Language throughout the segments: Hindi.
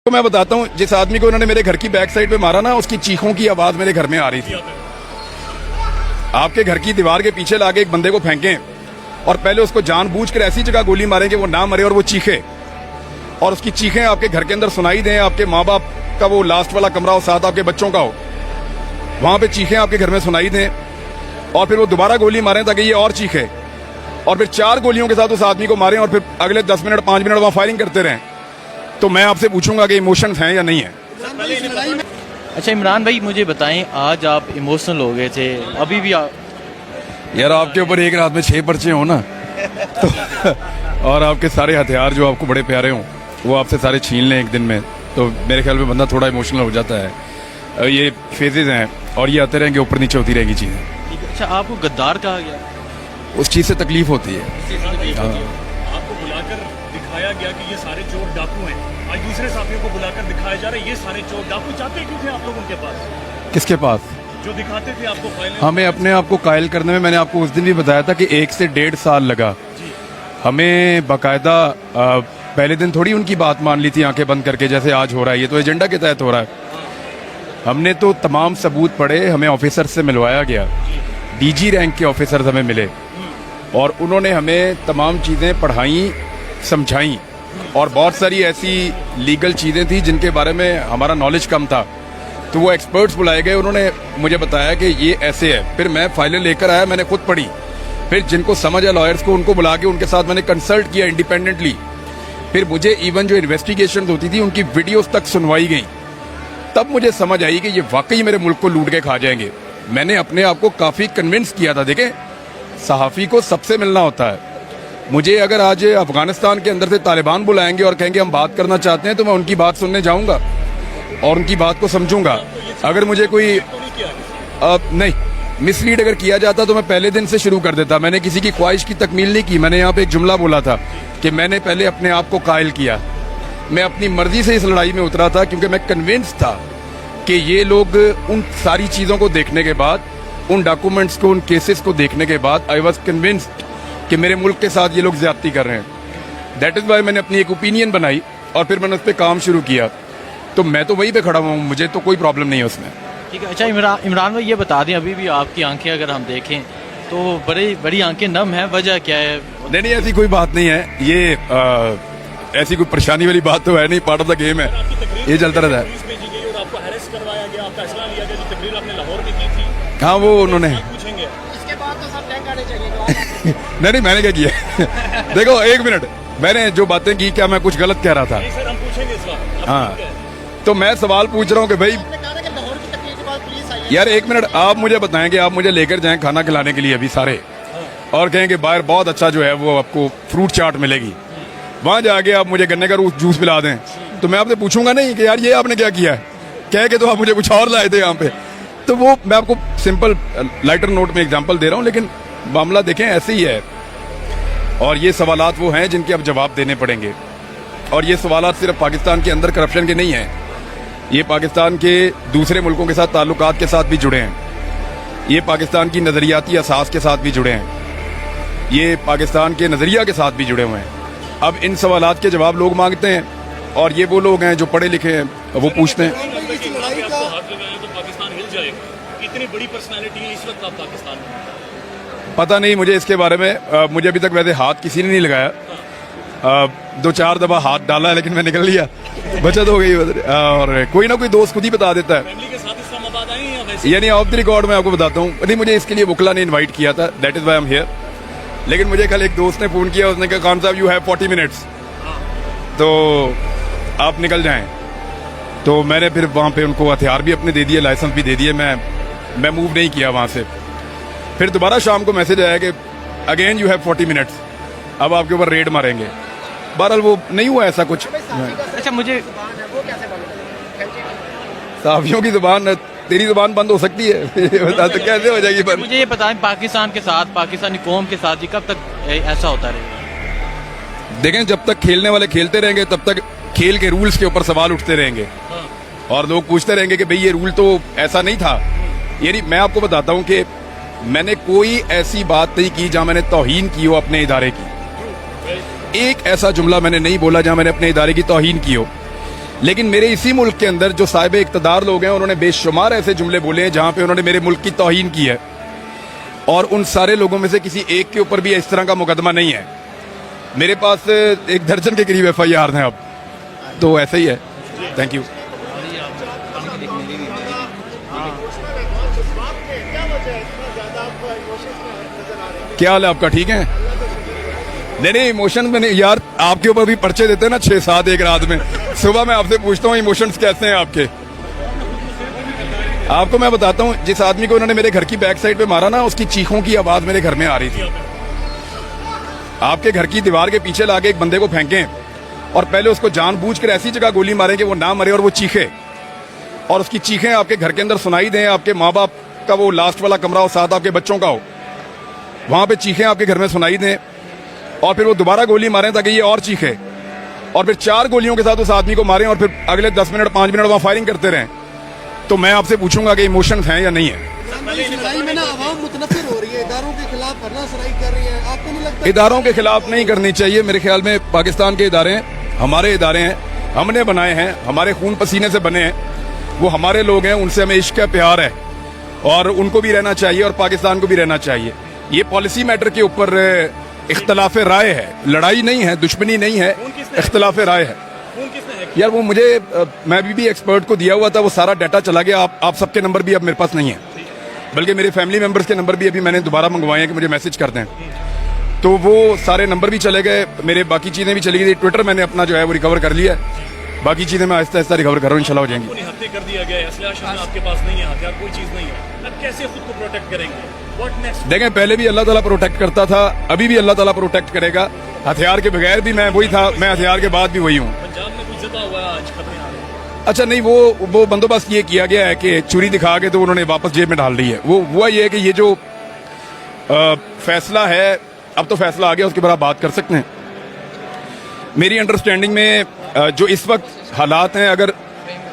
तो मैं बताता हूँ, जिस आदमी को उन्होंने मेरे घर की बैक साइड पे मारा ना, उसकी चीखों की आवाज मेरे घर में आ रही थी। आपके घर की दीवार के पीछे लाके एक बंदे को फेंकें और पहले उसको जानबूझकर ऐसी जगह गोली मारें कि वो ना मरे और वो चीखे, और उसकी चीखें आपके घर के अंदर सुनाई दें, आपके माँ बाप का वो लास्ट वाला कमरा हो, साथ आपके बच्चों का हो, वहां पे चीखें आपके घर में सुनाई दें, और फिर वो दोबारा गोली मारें ताकि ये और चीखे, और फिर 4 गोलियों के साथ उस आदमी को मारें, और फिर अगले 10 मिनट 5 मिनट वहां फायरिंग करते रहें, तो मैं आपसे पूछूंगा कि इमोशंस हैं या नहीं है। अच्छा इमरान भाई, मुझे बताएं, आज आप इमोशनल हो गए थे, अभी भी आप? यार आपके ऊपर एक रात में 6 पर्चे हो ना तो और आपके सारे हथियार जो आपको बड़े प्यारे हों वो आपसे सारे छीन लें एक दिन में, तो मेरे ख्याल में बंदा थोड़ा इमोशनल हो जाता है। ये फेजेज हैं और ये आते रहेंगे, ऊपर नीचे होती रहेगी चीज़ें। अच्छा, आपको गद्दार कहा गया? उस चीज़ से तकलीफ होती है। आपको बुलाकर दिखाया गया कि ये सारे चोर डाकू हैं, आज दूसरे साथियों को बुलाकर दिखाया जा रहा है ये सारे चोर डाकू। चाहते क्यों थे आप लोग उनके पास? किसके पास? जो दिखाते थे आपको फाइलें। हमें अपने आप को कायल करने में, मैंने आपको उस दिन भी बताया था कि 1 से 1.5 साल लगा हमें। बाकायदा पहले दिन थोड़ी उनकी बात मान ली थी आंखें बंद करके, जैसे आज हो रहा है। ये तो एजेंडा के तहत हो रहा है। हमने तो तमाम सबूत पढ़े, हमें ऑफिसर से मिलवाया गया, डीजी रैंक के ऑफिसर्स हमें मिले और उन्होंने हमें तमाम चीज़ें पढ़ाई, समझाई, और बहुत सारी ऐसी लीगल चीज़ें थी जिनके बारे में हमारा नॉलेज कम था, तो वो एक्सपर्ट्स बुलाए गए, उन्होंने मुझे बताया कि ये ऐसे है। फिर मैं फाइलें लेकर आया, मैंने खुद पढ़ी, फिर जिनको समझ है लॉयर्स को, उनको बुला के उनके साथ मैंने कंसल्ट किया इंडिपेंडेंटली। फिर मुझे इवन जो इन्वेस्टिगेशन होती थी उनकी वीडियोस तक सुनवाई गई, तब मुझे समझ आई कि ये वाकई मेरे मुल्क को लूट के खा जाएंगे। मैंने अपने आप को काफ़ी कन्विंस किया था। देखें, सहाफ़ी को सबसे मिलना होता है। मुझे अगर आज अफगानिस्तान के अंदर से तालिबान बुलाएंगे और कहेंगे हम बात करना चाहते हैं, तो मैं उनकी बात सुनने जाऊंगा और उनकी बात को समझूंगा। अगर मुझे कोई नहीं मिसलीड अगर किया जाता तो मैं पहले दिन से शुरू कर देता। मैंने किसी की ख्वाहिश की तकमील नहीं की। मैंने यहाँ पे एक जुमला बोला था कि मैंने पहले अपने आप को कायल किया। मैं अपनी मर्जी से इस लड़ाई में उतरा था क्योंकि मैं कन्विंस था कि ये लोग, उन सारी चीज़ों को देखने के बाद, उन डॉक्यूमेंट्स को, उन केसेस को देखने के बाद, आई वॉज कन्विंस्ड कि मेरे मुल्क के साथ ये लोग ज्यादती कर रहे हैं। दैट इज़ वाई मैंने अपनी एक ओपिनियन बनाई और फिर मैंने उस पर काम शुरू किया। तो मैं तो वहीं पे खड़ा हुआ हूँ, मुझे तो कोई प्रॉब्लम नहीं है उसमें। ठीक है। अच्छा इमरान भाई, ये बता दें, अभी भी आपकी आंखें अगर हम देखें तो बड़ी आंखें नम हैं, वजह क्या है? नहीं, ऐसी कोई बात नहीं है। ये ऐसी कोई परेशानी वाली बात तो है नहीं, पार्ट ऑफ द गेम है, ये चलता रहता है। आपको अरेस्ट करवाया गया, आपका फैसला लिया गया, जो तकरीर आपने लाहौर में की थी। हाँ, वो उन्होंने पूछेंगे इसके बाद तो सब टैग आने चाहिए। नहीं, मैंने क्या किया देखो, 1 मिनट, मैंने जो बातें की, क्या मैं कुछ गलत कह रहा था? सर, हम पूछेंगे इस बार। हाँ, तो मैं सवाल पूछ रहा हूँ कि भाई यार 1 मिनट, आप मुझे बताएं कि आप मुझे लेकर जाएं खाना खिलाने के लिए अभी सारे, और कहें कि बाहर बहुत अच्छा जो है वो आपको फ्रूट चाट मिलेगी, वहां जाके आप मुझे गन्ने का जूस पिला दें, तो मैं आपसे पूछूंगा नहीं कि यार ये आपने क्या किया है, कह के तो आप मुझे कुछ और लाए थे यहाँ पे। तो वो मैं आपको सिंपल लाइटर नोट में एग्जांपल दे रहा हूँ, लेकिन मामला देखें ऐसे ही है। और ये सवालात वो हैं जिनके अब जवाब देने पड़ेंगे, और ये सवालात सिर्फ पाकिस्तान के अंदर करप्शन के नहीं हैं, ये पाकिस्तान के दूसरे मुल्कों के साथ ताल्लुकात के साथ भी जुड़े हैं, ये पाकिस्तान की नज़रियाती असास के साथ भी जुड़े हैं, ये पाकिस्तान के नज़रिया के साथ भी जुड़े हुए हैं। अब इन सवालात के जवाब लोग मांगते हैं, और ये वो लोग हैं जो पढ़े लिखे हैं, वो पूछते हैं। पाकिस्तान हिल जाएगा, इतनी बड़ी पर्सनालिटी है इस वक्त आप पाकिस्तान में। पता नहीं मुझे इसके बारे में, मुझे अभी तक वैसे हाथ किसी ने नहीं लगाया। 2-4 दफा हाथ डाला लेकिन मैं निकल लिया, बचत हो गई। और कोई ना कोई दोस्त खुद ही बता देता है। फैमिली के साथ इस्लामाबाद आए हैं वैसे? यानी ऑफ द रिकॉर्ड मैं आपको बताता हूँ, नहीं मुझे इसके लिए बुकला ने इनवाइट किया था, that is why I am here. लेकिन मुझे कल एक दोस्त ने फोन किया, उसने कहा खान साहब यू हैव 40 मिनट्स, तो आप निकल जाएं। तो मैंने फिर वहाँ पे उनको हथियार भी अपने दे दिए, लाइसेंस भी दे दिए, मैं मूव नहीं किया वहाँ से। फिर दोबारा शाम को मैसेज आया कि अगेन यू हैव 40 मिनट्स, अब आपके ऊपर रेड मारेंगे। बहरहाल वो नहीं हुआ ऐसा कुछ। अच्छा, मुझे साफियों की जुबान, तेरी जुबान बंद हो सकती है तो कैसे हो जाएगी बंद? मुझे ये बताएं, पाकिस्तान के साथ, पाकिस्तानी कौम के साथ कब तक ऐसा होता रहेगा? देखें, जब तक खेलने वाले खेलते रहेंगे तब तक खेल के रूल्स के ऊपर सवाल उठते रहेंगे, और लोग पूछते रहेंगे कि भाई ये रूल तो ऐसा नहीं था। यानी मैं आपको बताता हूं कि मैंने कोई ऐसी बात नहीं की जहां मैंने तौहीन की हो अपने इदारे की। एक ऐसा जुमला मैंने नहीं बोला जहां मैंने अपने इदारे की तौहीन की हो। लेकिन मेरे इसी मुल्क के अंदर जो साहिब इक़्तिदार लोग हैं उन्होंने बेशुमार ऐसे जुमले बोले हैं जहां पे उन्होंने मेरे मुल्क की तौहीन की है, और उन सारे लोगों में से किसी एक के ऊपर भी इस तरह का मुकदमा नहीं है। मेरे पास 1 दर्जन के करीब FIR हैं अब, तो ऐसा ही है। Thank you. क्या हाल है आपका? ठीक है? नहीं, इमोशन में नहीं यार, आपके ऊपर भी पर्चे देते हैं ना 6-7 एक रात में। सुबह मैं आपसे पूछता हूँ इमोशंस कैसे हैं आपके। आपको मैं बताता हूँ, जिस आदमी को उन्होंने मेरे घर की बैक साइड पे मारा ना, उसकी चीखों की आवाज मेरे घर में आ रही थी। आपके घर की दीवार के पीछे लाके एक बंदे को फेंकें और पहले उसको जानबूझकर ऐसी जगह गोली मारें कि वो ना मरे और वो चीखे, और उसकी चीखें आपके घर के अंदर सुनाई दें, आपके माँ बाप का वो लास्ट वाला कमरा हो, साथ आपके बच्चों का हो, वहां पे चीखें आपके घर में सुनाई दें, और फिर वो दोबारा गोली मारें ताकि ये और चीखे, और फिर 4 गोलियों के साथ उस आदमी को मारें, और फिर अगले 10 मिनट 5 मिनट वहां फायरिंग करते रहें, तो मैं आपसे पूछूंगा कि इमोशंस हैं या नहीं है। इस लड़ाई में ना आवाम मुतनफिर हो रही है, इदारों के खिलाफ धरना कर रही है, आपको नहीं लगता? इदारों के खिलाफ नहीं करनी चाहिए। मेरे ख्याल में पाकिस्तान के इदारे हैं, हमारे इदारे हैं, हमने बनाए हैं, हमारे खून पसीने से बने हैं, वो हमारे लोग हैं, उनसे हमें इश्क है, प्यार है, और उनको भी रहना चाहिए और पाकिस्तान को भी रहना चाहिए। ये पॉलिसी मैटर के ऊपर इख्तलाफ राय है, लड़ाई नहीं है, दुश्मनी नहीं है, इख्तलाफ राय है। यार वो मुझे मैं भी एक्सपर्ट को दिया हुआ था, वो सारा डाटा चला गया। आप सबके नंबर भी अब मेरे पास नहीं है, बल्कि मेरे फैमिली मेंबर्स के नंबर भी अभी मैंने दोबारा मंगवाए हैं कि मुझे मैसेज कर दें, तो वो सारे नंबर भी चले गए, मेरे बाकी चीजें भी चली गई। ट्विटर मैंने अपना जो है वो रिकवर कर लिया है, बाकी चीजें मैं आहिस्ता आहिस्ता रिकवर कर रहा हूँ, इंशाल्लाह हो जाएंगी। हत्या कर दिया गया है, असला आपके पास नहीं है, हथियार कोई चीज नहीं है, अब कैसे खुद को प्रोटेक्ट करेंगे? What next? देखें, पहले भी अल्लाह ताला प्रोटेक्ट करता था, अभी भी अल्लाह ताला प्रोटेक्ट करेगा। हथियार के बगैर भी मैं वही था, मैं हथियार के बाद भी वही हूँ। पंजाब में कुछ जता हुआ है, आज खतरे आ रहे हैं। अच्छा नहीं, वो बंदोबस्त ये किया गया है कि चूरी दिखा के तो उन्होंने वापस जेब में डाल दी है। वो हुआ ये है कि ये जो फैसला है, अब तो फैसला आ गया, उसके बाद आप बात कर सकते हैं। मेरी अंडरस्टैंडिंग में जो इस वक्त हालात हैं, अगर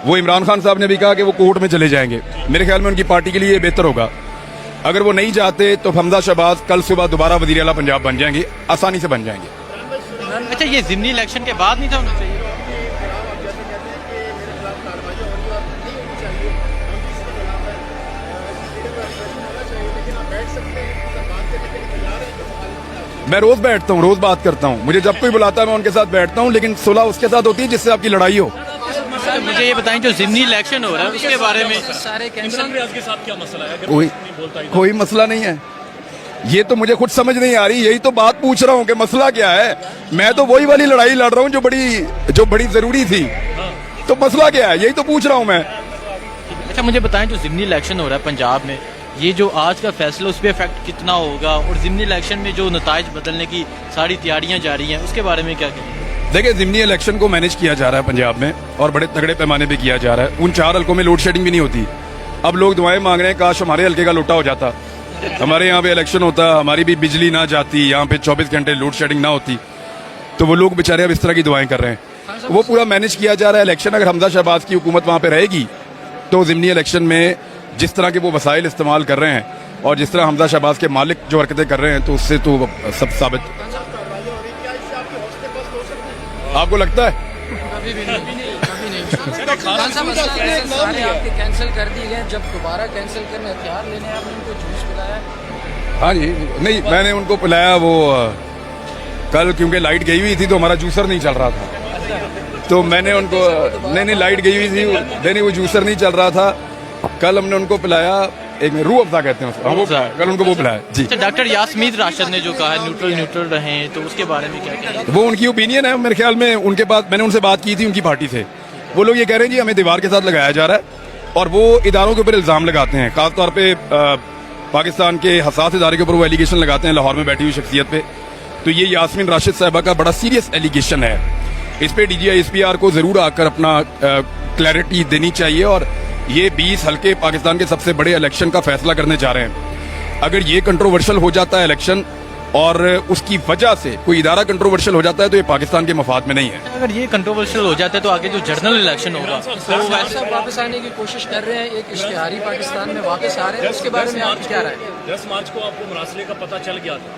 वो इमरान खान साहब ने भी कहा कि वो कोर्ट में चले जाएंगे, मेरे ख्याल में उनकी पार्टी के लिए ये बेहतर होगा। अगर वो नहीं जाते तो हमजा शहबाज कल सुबह दोबारा वजीर आला पंजाब बन जाएंगे, आसानी से बन जाएंगे। अच्छा, ये ज़िमनी इलेक्शन के बाद नहीं था होना चाहिए? मैं रोज बैठता हूँ, रोज बात करता हूँ, मुझे जब कोई बुलाता है मैं उनके साथ बैठता हूँ, लेकिन सुलह उसके साथ होती है जिससे आपकी लड़ाई हो। सर मुझे ये बताएं, जो ज़िमनी इलेक्शन हो रहा है उसके बारे में सारे इमरान रियाज के साथ क्या मसला है? कोई मसला नहीं है, ये तो मुझे खुद समझ नहीं आ रही, यही तो बात पूछ रहा हूँ कि मसला क्या है। मैं तो वही वाली लड़ाई लड़ रहा हूँ जो बड़ी जरूरी थी, तो मसला क्या है, यही तो पूछ रहा हूँ मैं। अच्छा मुझे बताएं, जो ज़िमनी इलेक्शन हो रहा है पंजाब में, ये जो आज का फैसला उस पर इफेक्ट कितना होगा, और ज़िमनी इलेक्शन में जो नताइज बदलने की सारी तैयारियां जारी हैं उसके बारे में क्या कहेंगे? देखिए, ज़िमनी इलेक्शन को मैनेज किया जा रहा है पंजाब में, और बड़े तगड़े पैमाने पे किया जा रहा है। उन 4 हल्कों में लोड शेडिंग भी नहीं होती। अब लोग दुआएं मांग रहे हैं काश हमारे हल्के का लोटा हो जाता, हमारे यहाँ पे इलेक्शन होता, हमारी भी बिजली ना जाती, यहाँ पे 24 घंटे लोड शेडिंग ना होती, तो वो लोग बेचारे अब इस तरह की दुआएं कर रहे हैं। वो पूरा मैनेज किया जा रहा है इलेक्शन। अगर हमजा शहबाज की हुकूमत वहाँ पे रहेगी तो ज़िमनी इलेक्शन में जिस तरह के वो वसाइल इस्तेमाल कर रहे हैं और जिस तरह हमजा शहबाज के मालिक जो हरकतें कर रहे हैं, तो उससे तो सब साबित। आपको लगता है? कभी भी नहीं खान साहब सारे आपके कैंसिल कर दिए गए, जब दोबारा कैंसिल करने हथियार लेने आपने उनको जूस पिलाया? हाँ जी, नहीं मैंने उनको पिलाया वो कल, क्योंकि लाइट गई हुई थी तो हमारा जूसर नहीं चल रहा था, तो मैंने उनको नहीं लाइट गई हुई थी, नहीं वो जूसर नहीं चल रहा था, कल हमने उनको पिलाया, एक रूह अफ़ज़ा कहते हैं उसको, कल उनको वो पिलाया जी। अच्छा, डॉक्टर यास्मीन राशिद ने जो कहा है न्यूट्रल रहें, तो उसके बारे में क्या कहेंगे? वो उनकी ओपिनियन है, मेरे ख्याल में उनके पास, मैंने उनसे बात की थी उनकी पार्टी से, वो लोग ये कह रहे हैं जी हमें दीवार के साथ लगाया जा रहा है, और वो इदारों के ऊपर इल्ज़ाम लगाते हैं, खासतौर पर पाकिस्तान के हसास इदारे के ऊपर वो एलिगेशन लगाते हैं लाहौर में बैठी हुई शख्सियत पे। तो ये यास्मीन राशिद साहिबा का बड़ा सीरियस एलिगेशन है, इस पे DGI-SPR को जरूर आकर अपना क्लैरिटी देनी चाहिए, और ये 20 हल्के पाकिस्तान के सबसे बड़े इलेक्शन का फैसला करने जा रहे हैं। अगर ये कंट्रोवर्शियल हो जाता है इलेक्शन, और उसकी वजह से कोई इदारा कंट्रोवर्शियल हो जाता है, तो ये पाकिस्तान के मफाद में नहीं है। अगर ये कंट्रोवर्शियल हो जाता है तो आगे जो जनरल इलेक्शन होगा तो वैसे वापस आने की कोशिश कर रहे हैं, एक इश्तिहारी पाकिस्तान में वापस आ रहे हैं, उसके बारे में आपकी क्या राय है? 10 मार्च को आपको मरासले का पता चल गया था,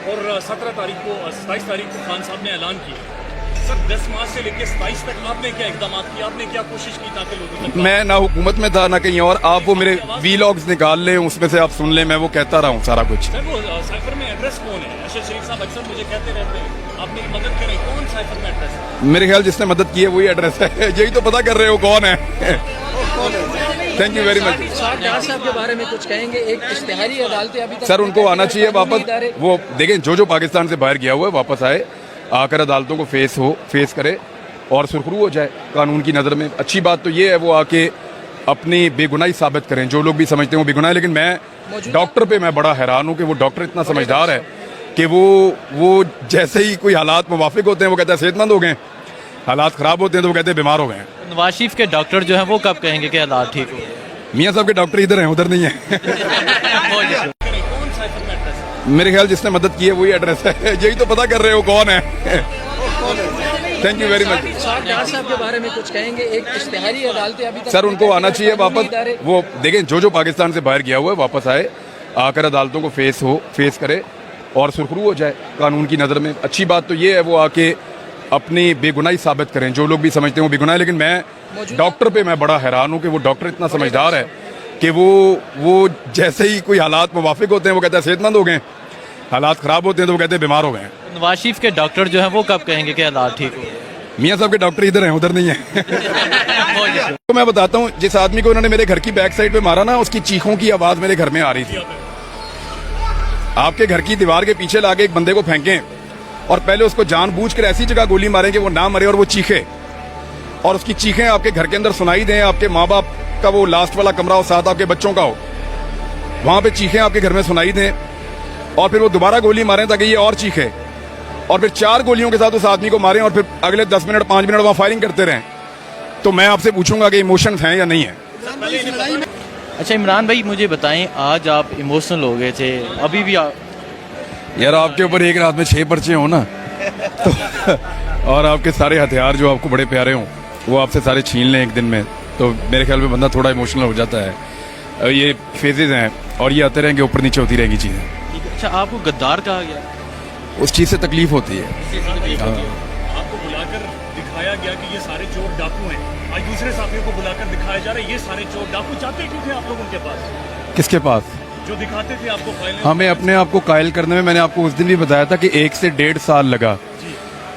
और 17 तारीख को 27 तारीख को खान साहब ने ऐलान किया, सर 10 मार्च से लेकर 27 तक आपने क्या इकदाम किए, आपने क्या कोशिश की ताकि लोगों तक मैं ना हुकूमत में था ना कहीं और। आप वो मेरे वीलॉग्स निकाल लें, उसमें से आप सुन लें, मैं वो कहता रहा हूँ सारा कुछ। सर वो साइफर में एड्रेस कौन है? अशर शरीफ साहब अक्सर मुझे कहते रहते हैं आप मेरी मदद करें, कौन साइफर में एड्रेस है? मेरे ख्याल जिसने मदद की है वही एड्रेस है। यही तो पता कर रहे हो कौन है। Thank you very much. Doctor साहब के बारे में कुछ कहेंगे? एक इश्तिहारी अदालतें अभी तक सर उनको आना चाहिए वापस। वो देखें जो पाकिस्तान से बाहर गया हुआ है वापस आए, आकर अदालतों को फेस करे और सुरखरू हो जाए कानून की नज़र में। अच्छी बात तो ये है वो आके अपनी बेगुनाही साबित करें, जो लोग भी समझते हैं वो बेगुनाह है। लेकिन मैं डॉक्टर पे मैं बड़ा हैरान हूँ कि वो डॉक्टर इतना समझदार है कि वो जैसे ही कोई हालात मुवाफिक होते हैं वो कहते हैं सेहतमंद हो गए, हालात ख़राब होते हैं तो वो कहते हैं बीमार हो गए। नवाज शरीफ के डॉक्टर जो हैं वो कब कहेंगे कि हालात ठीक हो गए? मियाँ साहब के डॉक्टर इधर हैं, उधर नहीं है। कौन साइफर में एड्रेस है? मेरे ख्याल जिसने मदद की है वही एड्रेस है। यही तो पता कर रहे हो कौन है। Thank you very much. Doctor साहब के बारे में कुछ कहेंगे? एक इश्तिहारी अदालतें अभी तक सर उनको आना चाहिए वापस। वो देखें जो पाकिस्तान से बाहर गया हुआ है वापस आए, आकर अदालतों को फेस करे और सुरखरू हो जाए कानून की नज़र में। अच्छी बात तो ये है वो आके अपनी बेगुनाही साबित करें, जो लोग भी समझते हैं वो बेगुनाह है। लेकिन मैं डॉक्टर पे मैं बड़ा हैरान हूँ कि वो डॉक्टर इतना समझदार है कि वो जैसे ही कोई हालात मुवाफिक होते हैं वो कहते हैं सेहतमंद हो गए, हालात ख़राब होते हैं तो वो कहते हैं बीमार हो गए। नवाज शरीफ के डॉक्टर जो हैं वो कब कहेंगे कि हालात ठीक हो गए? मियाँ साहब के डॉक्टर इधर हैं, उधर नहीं है। तो मैं बताता हूँ, जिस आदमी को उन्होंने मेरे घर की बैक साइड पे मारा ना, उसकी चीखों की आवाज़ मेरे घर में आ रही थी। आपके घर की दीवार के पीछे लाके एक बंदे को फेंकें और पहले उसको जानबूझकर ऐसी जगह गोली मारें कि वो ना मरे और वो चीखे, और उसकी चीखें आपके घर के अंदर सुनाई दें। आपके माँ बाप का वो लास्ट वाला कमरा हो, साथ आपके बच्चों का हो, वहां पे चीखें आपके घर में सुनाई दें और फिर वो दोबारा गोली मारें ताकि ये और चीखे, और फिर 4 गोलियों के साथ उस आदमी को मारें और फिर अगले 10 मिनट 5 मिनट वहां फायरिंग करते रहें। तो मैं आपसे पूछूंगा कि इमोशंस हैं या नहीं है? अच्छा इमरान भाई मुझे बताएं, आज आप इमोशनल हो गए थे, अभी भी आप यार आपके ऊपर एक रात में 6 पर्चे हो ना तो और आपके सारे हथियार जो आपको बड़े प्यारे हों वो आपसे सारे छीन लें एक दिन में, तो मेरे ख्याल में बंदा थोड़ा इमोशनल हो जाता है। ये फेजेज हैं और ये आते रहेंगे, ऊपर नीचे होती रहेंगी चीज़ें। अच्छा आपको गद्दार कहा गया? उस चीज़ से तकलीफ होती है। आपको बुलाकर दिखाया गया कि ये सारे चोर डाकू हैं, आज दूसरे साथियों को बुलाकर दिखाया जा रहा है ये सारे चोर डाकू। जाते क्यों थे आप लोग उनके पास? किसके पास? जो दिखाते थे आपको फाइलें। हमें अपने आप को कायल करने में, मैंने आपको उस दिन भी बताया था कि 1 से 1.5 साल लगा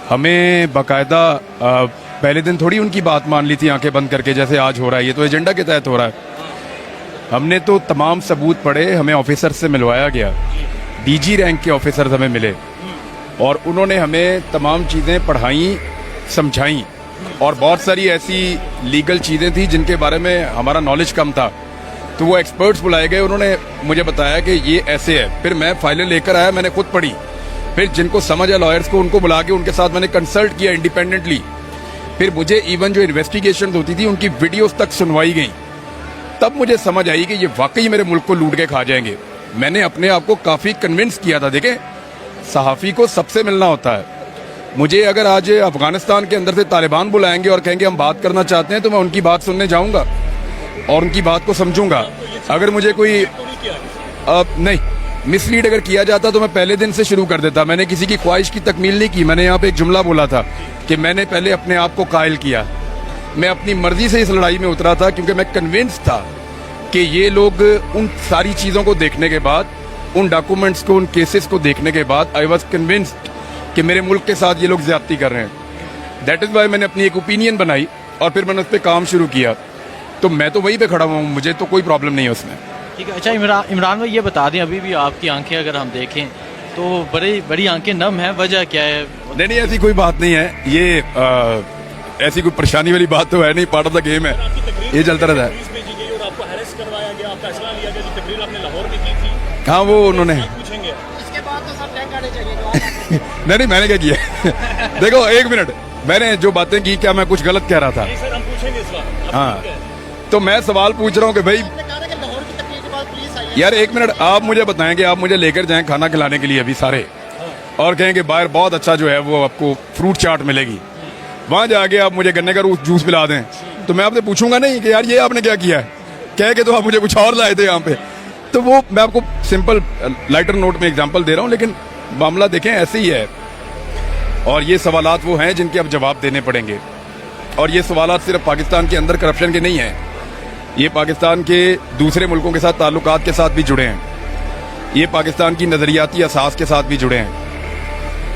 हमें। बाकायदा पहले दिन थोड़ी उनकी बात मान ली थी आंखें बंद करके, जैसे आज हो रहा है। ये तो एजेंडा के तहत हो रहा है। हमने तो तमाम सबूत पढ़े, हमें ऑफिसर से मिलवाया गया, डीजी रैंक के ऑफिसर हमें मिले और उन्होंने हमें तमाम चीज़ें पढ़ाई, समझाई, और बहुत सारी ऐसी लीगल चीज़ें थी जिनके बारे में हमारा नॉलेज कम था। तो वो एक्सपर्ट्स बुलाए गए, उन्होंने मुझे बताया कि ये ऐसे है। फिर मैं फाइलें लेकर आया, मैंने खुद पढ़ी, फिर जिनको समझ है लॉयर्स को उनको बुला के उनके साथ मैंने कंसल्ट किया इंडिपेंडेंटली। फिर मुझे इवन जो इन्वेस्टिगेशन होती थी उनकी वीडियोस तक सुनवाई गई, तब मुझे समझ आई कि ये वाकई मेरे मुल्क को लूट के खा जाएंगे। मैंने अपने आप को काफ़ी कन्विंस किया था। देखें, सहाफ़ी को सबसे मिलना होता है। मुझे अगर आज अफगानिस्तान के अंदर से तालिबान बुलाएंगे और कहेंगे हम बात करना चाहते हैं, तो मैं उनकी बात सुनने जाऊंगा और उनकी बात को समझूंगा। अगर मुझे कोई नहीं मिसलीड अगर किया जाता तो मैं पहले दिन से शुरू कर देता। मैंने किसी की ख्वाहिश की तकमील नहीं की। मैंने यहाँ पे एक जुमला बोला था कि मैंने पहले अपने आप को कायल किया। मैं अपनी मर्जी से इस लड़ाई में उतरा था क्योंकि मैं कन्विंस था कि ये लोग उन सारी चीज़ों को देखने के बाद, उन डॉक्यूमेंट्स को, उन केसेस को देखने के बाद आई वॉज कन्विंस्ड कि मेरे मुल्क के साथ ये लोग ज्यादती कर रहे हैं। दैट इज़ वाई मैंने अपनी एक ओपिनियन बनाई और फिर मैंने उस पर काम शुरू किया। तो मैं तो वहीं पे खड़ा हुआ हूँ, मुझे तो कोई प्रॉब्लम नहीं है उसमें। ठीक है। अच्छा इमरान भाई ये बता दें, अभी भी आपकी आंखें अगर हम देखें तो बड़ी आंखें नम हैं, वजह क्या है? नहीं, ऐसी कोई बात नहीं है। ये ऐसी कोई परेशानी वाली बात तो है नहीं, पार्ट ऑफ द गेम है, ये चलता रहता है। आपको अरेस्ट करवाया गया, आपका फैसला लिया गया, जो तकरीर आपने लाहौर में की थी। हाँ वो उन्होंने पूछेंगे इसके बाद तो सब टैग आने चाहिए। नहीं मैंने क्या किया देखो एक मिनट, मैंने जो बातें की, क्या मैं कुछ गलत कह रहा था? नहीं सर, हम पूछेंगे इस बार। हाँ, तो मैं सवाल पूछ रहा हूँ कि भाई लाहौर की तकरीर के बाद पुलिस आई है। यार एक मिनट, आप मुझे बताएं कि आप मुझे लेकर जाएं खाना खिलाने के लिए अभी सारे, और कहें कि बाहर बहुत अच्छा जो है वो आपको फ्रूट चाट मिलेगी, वहां जाके आप मुझे गन्ने का जूस पिला दें, तो मैं आपसे पूछूंगा नहीं कि यार ये आपने क्या किया है, कह के तो आप मुझे कुछ और लाए थे यहाँ पे। तो वो मैं आपको सिंपल लाइटर नोट में एग्जांपल दे रहा हूँ, लेकिन मामला देखें ऐसे ही है। और ये सवालात वो हैं जिनके अब जवाब देने पड़ेंगे। और ये सवालात सिर्फ पाकिस्तान के अंदर करप्शन के नहीं हैं, ये पाकिस्तान के दूसरे मुल्कों के साथ ताल्लुकात के साथ भी जुड़े हैं, ये पाकिस्तान की नज़रियाती असास के साथ भी जुड़े हैं,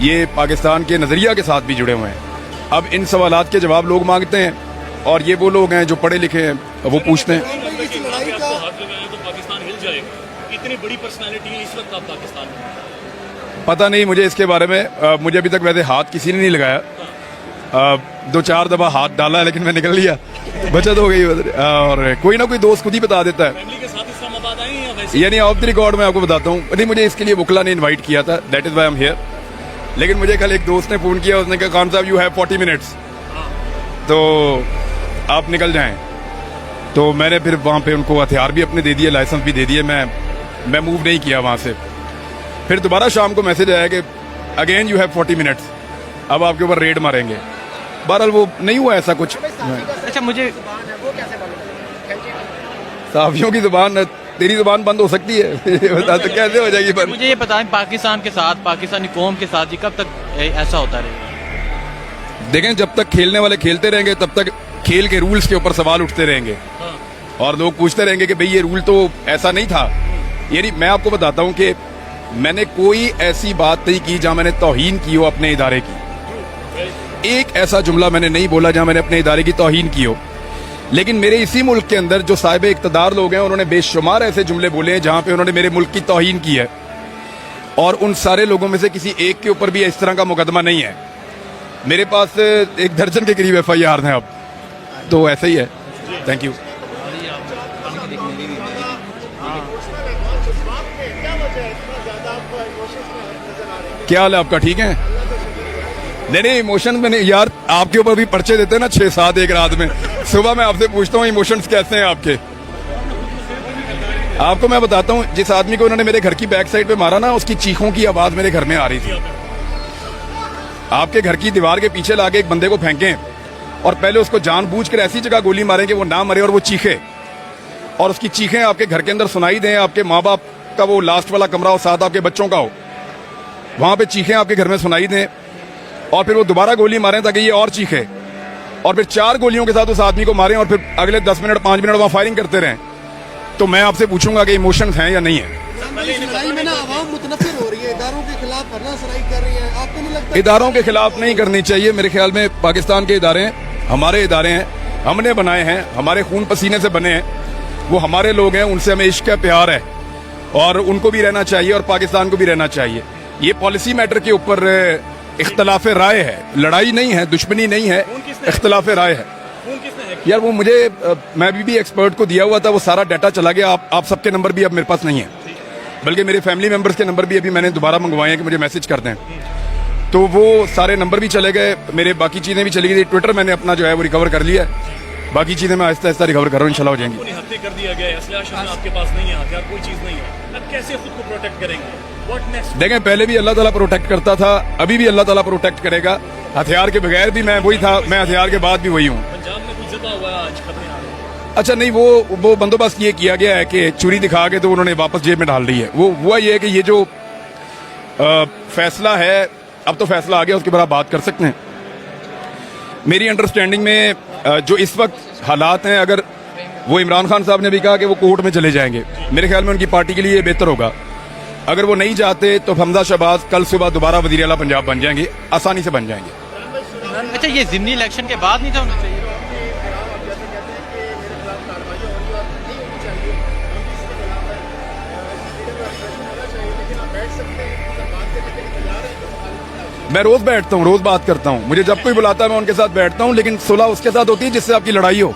ये पाकिस्तान के नज़रिया के साथ भी जुड़े हुए हैं। अब इन सवालात के जवाब लोग मांगते हैं और ये वो लोग हैं जो पढ़े लिखे हैं, वो पूछते हैं। इस लड़ाई का हाथ लगाएं तो पाकिस्तान हिल जाएगा। इतनी बड़ी पर्सनालिटी है इस वक्त आप पाकिस्तान में। पता नहीं मुझे इसके बारे में, मुझे अभी तक वैसे हाथ किसी ने नहीं लगाया। 2-4 दफा हाथ डाला लेकिन मैं निकल लिया, बचत हो गई। और कोई ना कोई दोस्त खुद ही बता देता है। फैमिली के साथ इस्लामाबाद आए हैं या वैसे? यानी ऑफ द रिकॉर्ड मैं आपको बताता हूँ, नहीं मुझे इसके लिए बुकला ने इनवाइट किया था, that is why I am here. लेकिन मुझे कल एक दोस्त ने फोन किया, उसने कहा खान साहब यू हैव 40 मिनट्स, तो आप निकल जाएं। तो मैंने फिर वहाँ पे उनको हथियार भी अपने दे दिए, लाइसेंस भी दे दिए, मैं मूव नहीं किया वहाँ से। फिर दोबारा शाम को मैसेज आया कि अगेन यू हैव 40 मिनट्स, अब आपके ऊपर रेड मारेंगे। बहरहाल वो नहीं हुआ ऐसा कुछ। अच्छा मुझे साफियों की जुबान, तेरी जुबान बंद हो सकती है बता तो कैसे हो जाएगी बंद? मुझे ये बताएं पाकिस्तान के साथ, पाकिस्तानी कौम के साथ ये कब तक ऐसा होता रहेगा? देखें, जब तक खेलने वाले खेलते रहेंगे तब तक खेल के रूल्स के ऊपर सवाल उठते रहेंगे और लोग पूछते रहेंगे कि भाई ये रूल तो ऐसा नहीं था। यानी मैं आपको बताता हूं कि मैंने कोई ऐसी बात नहीं की जहां मैंने तौहीन की हो अपने इदारे की। एक ऐसा जुमला मैंने नहीं बोला जहां मैंने अपने इदारे की तौहीन की हो। लेकिन मेरे इसी मुल्क के अंदर जो साहिब इक़्तिदार लोग हैं, उन्होंने बेशुमार ऐसे जुमले बोले हैं जहां पे उन्होंने मेरे मुल्क की तौहीन की है, और उन सारे लोगों में से किसी एक के ऊपर भी इस तरह का मुकदमा नहीं है। मेरे पास 1 दर्जन के करीब FIR हैं अब, तो ऐसा ही है। Thank you. क्या हाल है आपका? ठीक है? नहीं इमोशन में नहीं यार, आपके ऊपर भी पर्चे देते हैं ना 6-7 एक रात में। सुबह मैं आपसे पूछता हूँ इमोशंस कैसे हैं आपके। आपको मैं बताता हूँ, जिस आदमी को उन्होंने मेरे घर की बैक साइड पे मारा ना, उसकी चीखों की आवाज मेरे घर में आ रही थी। आपके घर की दीवार के पीछे लाके एक बंदे को फेंकें और पहले उसको जानबूझकर ऐसी जगह गोली मारें कि वो ना मरे और वो चीखे, और उसकी चीखें आपके घर के अंदर सुनाई दें, आपके माँ बाप का वो लास्ट वाला कमरा हो, साथ आपके बच्चों का हो, वहां पे चीखें आपके घर में सुनाई दें, और फिर वो दोबारा गोली मारें ताकि ये और चीखे, और फिर 4 गोलियों के साथ उस आदमी को मारें और फिर अगले 10 मिनट 5 मिनट वहां फायरिंग करते रहें, तो मैं आपसे पूछूंगा कि इमोशंस हैं या नहीं है। इस लड़ाई में ना आवाम मुतनफिर हो रही है, इदारों के खिलाफ धरना सराई कर रही है, आपको नहीं लगता? इदारों के खिलाफ नहीं करनी चाहिए। मेरे ख्याल में पाकिस्तान के इदारे हैं, हमारे इदारे हैं, हमने बनाए हैं, हमारे खून पसीने से बने हैं, वो हमारे लोग हैं, उनसे हमें इश्क है, प्यार है, और उनको भी रहना चाहिए और पाकिस्तान को भी रहना चाहिए। ये पॉलिसी मैटर के ऊपर इख्तलाफ राय है, लड़ाई नहीं है, दुश्मनी नहीं है, इख्तलाफ राय है। यार वो मुझे मैं भी एक्सपर्ट को दिया हुआ था, वो सारा डाटा चला गया। आप सबके नंबर भी अब मेरे पास नहीं है, बल्कि मेरे फैमिली मेंबर्स के नंबर भी अभी मैंने दोबारा मंगवाए हैं कि मुझे मैसेज कर दें, तो वो सारे नंबर भी चले गए, मेरे बाकी चीजें भी चली गई। ट्विटर मैंने अपना जो है वो रिकवर कर लिया है, बाकी चीजें मैं आहिस्ता आहिस्ता रिकवर कर रहा हूँ, इंशाल्लाह हो जाएंगी। हत्या कर दिया गया है, असला आपके पास नहीं है, हथियार कोई चीज नहीं है, अब कैसे खुद को प्रोटेक्ट करेंगे? What next? देखें, पहले भी अल्लाह ताला प्रोटेक्ट करता था, अभी भी अल्लाह ताला प्रोटेक्ट करेगा। हथियार के बगैर भी मैं वही था, मैं हथियार के बाद भी वही हूँ। पंजाब में कुछ जता हुआ है आज खतरे आ रहे हैं। अच्छा नहीं, वो बंदोबस्त ये किया गया है कि चोरी दिखा के तो उन्होंने वापस जेब में डाल दी है। वो हुआ ये है कि ये जो फैसला है, अब तो फैसला आ गया, उसके बाद आप बात कर सकते हैं। मेरी अंडरस्टैंडिंग में जो इस वक्त हालात हैं, अगर वो इमरान खान साहब ने भी कहा कि वो कोर्ट में चले जाएंगे, मेरे ख्याल में उनकी पार्टी के लिए ये बेहतर होगा। अगर वो नहीं जाते तो हमजा शहबाज कल सुबह दोबारा वजीर आला पंजाब बन जाएंगे, आसानी से बन जाएंगे। अच्छा ये ज़िमनी इलेक्शन के बाद नहीं था होना चाहिए? मैं रोज बैठता हूँ, रोज बात करता हूँ, मुझे जब कोई बुलाता है मैं उनके साथ बैठता हूँ, लेकिन सुलह उसके साथ होती है जिससे आपकी लड़ाई हो।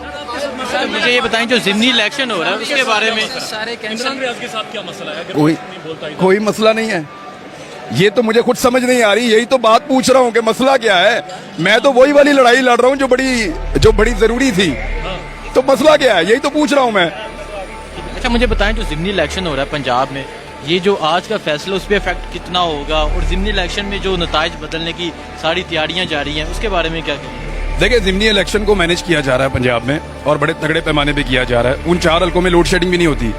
सर मुझे ये बताएं, जो ज़िमनी इलेक्शन हो रहा है उसके बारे में सारे इमरान कैंसिल। रियाज के साथ क्या मसला है? अगर कोई नहीं बोलता इधर। कोई मसला नहीं है, ये तो मुझे खुद समझ नहीं आ रही, यही तो बात पूछ रहा हूँ कि मसला क्या है। मैं तो वही वाली लड़ाई लड़ रहा हूँ जो बड़ी जरूरी थी, तो मसला क्या है, यही तो पूछ रहा हूँ मैं। अच्छा मुझे बताएं, जो ज़िमनी इलेक्शन हो रहा है पंजाब में, ये जो आज का फैसला उस पर इफेक्ट कितना होगा, और ज़िमनी इलेक्शन में जो नताइज बदलने की सारी तैयारियां जारी हैं, उसके बारे में क्या कहेंगे? देखिए, ज़िमनी इलेक्शन को मैनेज किया जा रहा है पंजाब में, और बड़े तगड़े पैमाने पे किया जा रहा है। उन 4 हल्कों में लोड शेडिंग भी नहीं होती।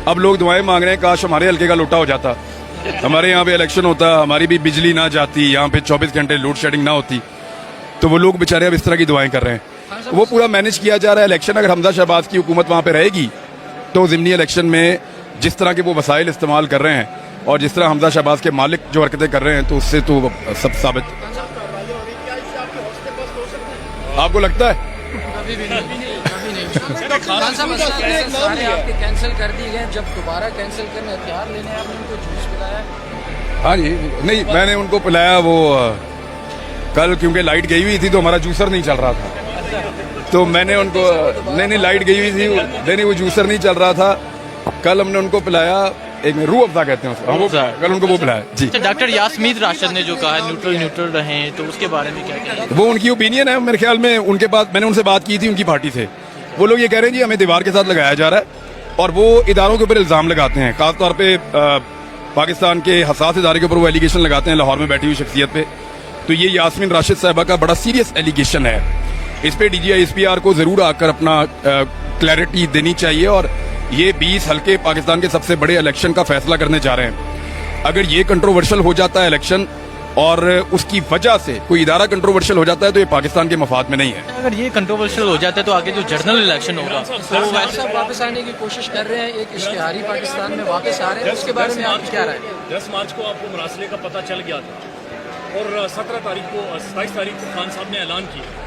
अब लोग दुआएं मांग रहे हैं काश हमारे हल्के का लोटा हो जाता, हमारे यहाँ पे इलेक्शन होता, हमारी भी बिजली ना जाती, यहाँ पे 24 घंटे लोड शेडिंग ना होती, तो वो लोग बेचारे अब इस तरह की दुआएं कर रहे हैं। वो पूरा मैनेज किया जा रहा है। इलेक्शन अगर हमजा शहबाज की हुकूमत वहाँ पे रहेगी तो ज़िमनी इलेक्शन में जिस तरह के वो वसाइल इस्तेमाल कर रहे हैं और जिस तरह हमजा शहबाज के मालिक जो हरकतें कर रहे हैं, तो उससे तो सब साबित। आपको लगता है? कभी भी नहीं। खान साहब सारे आपके कैंसिल कर दिए गए, जब दोबारा कैंसिल करने हथियार लेने आपने उनको जूस पिलाया? हाँ जी, नहीं मैंने उनको पिलाया वो कल, क्योंकि लाइट गई हुई थी तो हमारा जूसर नहीं चल रहा था, तो मैंने उनको नहीं लाइट गई हुई थी, नहीं वो जूसर नहीं चल रहा था, कल हमने उनको पिलाया एक रूह अफ़ज़ा कहते हैं उसको, कल उनको वो पिलाया जी। डॉक्टर यास्मीन राशिद ने जो कहा है न्यूट्रल रहें, तो उसके बारे में क्या कहेंगे? वो उनकी ओपिनियन है, मेरे ख्याल में उनके पास, मैंने उनसे बात की थी उनकी पार्टी से, वो लोग ये कह रहे हैं जी हमें दीवार के साथ लगाया जा रहा है, और वो इदारों के ऊपर इल्ज़ाम लगाते हैं, खासतौर पे पाकिस्तान के हसास इदारे के ऊपर वो एलिगेशन लगाते हैं लाहौर में बैठी हुई शख्सियत पे। तो ये यास्मीन राशिद साहिबा का बड़ा सीरियस एलिगेशन है, इस पे DGI SPR को जरूर आकर अपना क्लैरिटी देनी चाहिए, और ये 20 हल्के पाकिस्तान के सबसे बड़े इलेक्शन का फैसला करने जा रहे हैं। अगर ये कंट्रोवर्शियल हो जाता है इलेक्शन और उसकी वजह से कोई इदारा कंट्रोवर्शियल हो जाता है, तो ये पाकिस्तान के मफाद में नहीं है। अगर ये कंट्रोवर्शियल हो जाता है तो आगे जो जनरल इलेक्शन होगा तो वो खान साहब वापस आने की कोशिश कर रहे हैं, एक इश्तिहारी पाकिस्तान में वापस आ रहे हैं, उसके बारे में आपकी क्या राय है? 10 मार्च को आपको मरासले का पता चल गया था और 27 तारीख को खान साहब ने ऐलान किया।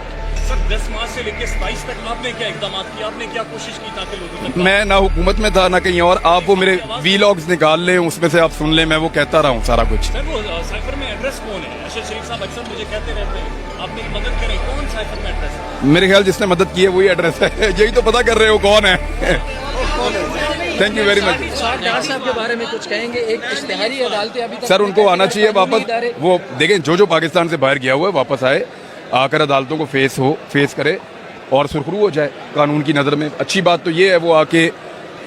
सर 10 मार्च से लेकर 27 तक आपने क्या इकदाम किए, आपने क्या कोशिश की ताकि लोगों तक? मैं ना हुकूमत में था ना कहीं और, आप वो मेरे वीलॉग्स निकाल लें, उसमें से आप सुन लें, मैं वो कहता रहा हूँ सारा कुछ। सर वो साइफर में एड्रेस कौन है? अरशद शरीफ साहब अक्सर मुझे कहते रहते हैं आप मेरी मदद करें, कौन साइफर में एड्रेस है? मेरे ख्याल जिसने मदद की है वही एड्रेस है, यही तो पता कर रहे हो कौन है। Thank you very much. Doctor साहब के बारे में कुछ कहेंगे? एक इश्तिहारी अदालतें अभी तक सर उनको आना चाहिए वापस, वो देखें जो पाकिस्तान से बाहर गया हुआ है वापस आए, आकर अदालतों को फेस करे और सुरखरू हो जाए कानून की नज़र में। अच्छी बात तो ये है वो आके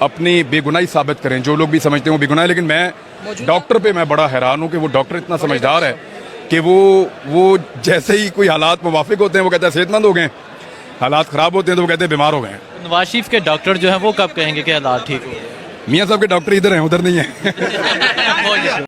अपनी बेगुनाही साबित करें, जो लोग भी समझते हैं वो बेगुनाह है। लेकिन मैं डॉक्टर पे मैं बड़ा हैरान हूँ कि वो डॉक्टर इतना समझदार है कि वो जैसे ही कोई हालात मुवाफिक होते हैं वो कहते हैं सेहतमंद हो गए, हालात ख़राब होते हैं तो वो कहते हैं बीमार हो गए। नवाज शरीफ के डॉक्टर जो हैं वो कब कहेंगे कि हालात ठीक हो गए? मियाँ साहब के डॉक्टर इधर हैं, उधर नहीं है।